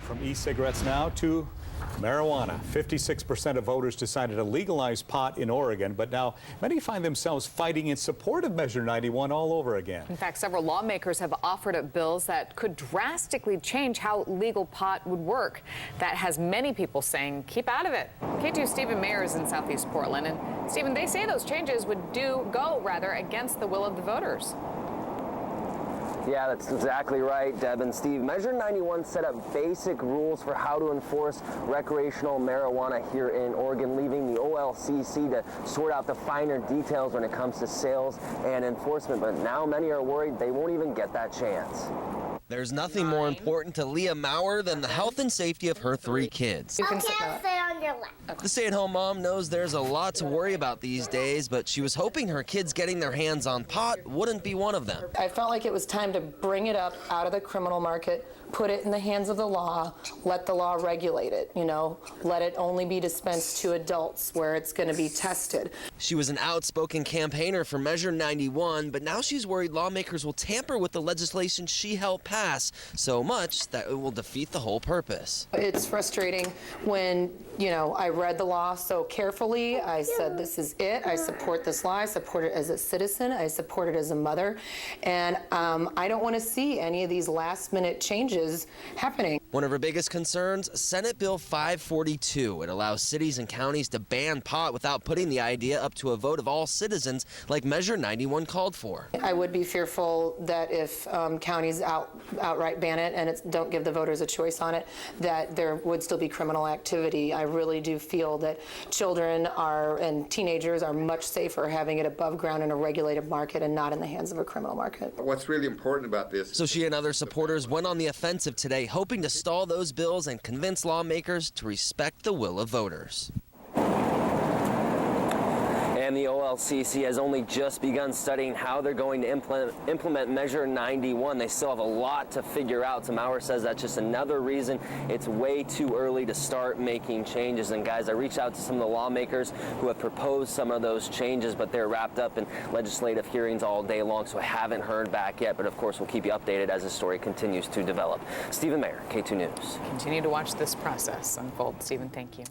From e-cigarettes now to marijuana. 56% of voters decided to legalize pot in Oregon, but now many find themselves fighting in support of Measure 91 all over again. In fact, several lawmakers have offered up bills that could drastically change how legal pot would work. That has many people saying, keep out of it. K2's Stephen Mayer is in Southeast Portland, and Stephen, they say those changes would go against the will of the voters. Yeah, that's exactly right, Deb and Steve. Measure 91 set up basic rules for how to enforce recreational marijuana here in Oregon, leaving the OLCC to sort out the finer details when it comes to sales and enforcement. But now many are worried they won't even get that chance. There's nothing more important to Leah Maurer than the health and safety of her 3 kids. Okay, I'll sit on your lap. The stay-at-home mom knows there's a lot to worry about these days, but she was hoping her kids getting their hands on pot wouldn't be one of them. I felt like it was time to bring it up out of the criminal market, put it in the hands of the law, let the law regulate it, let it only be dispensed to adults where it's going to be tested. She was an outspoken campaigner for Measure 91, but now she's worried lawmakers will tamper with the legislation she helped pass so much that it will defeat the whole purpose. It's frustrating when, I read the law so carefully. I said, this is it. I support this law. I support it as a citizen. I support it as a mother. And I don't want to see any of these last-minute changes happening. One of her biggest concerns, Senate Bill 542. It allows cities and counties to ban pot without putting the idea up to a vote of all citizens like Measure 91 called for. I would be fearful that if counties outright ban it and don't give the voters a choice on it, that there would still be criminal activity. I really do feel that children and teenagers are much safer having it above ground in a regulated market and not in the hands of a criminal market. What's really important about this... So she and other supporters went on the offensive today, hoping to stall those bills and convince lawmakers to respect the will of voters. And the OLCC has only just begun studying how they're going to implement Measure 91. They still have a lot to figure out. So Maurer says that's just another reason it's way too early to start making changes. And guys, I reached out to some of the lawmakers who have proposed some of those changes, but they're wrapped up in legislative hearings all day long, so I haven't heard back yet. But of course, we'll keep you updated as the story continues to develop. Stephen Mayer, K2 News. Continue to watch this process unfold. Stephen, thank you.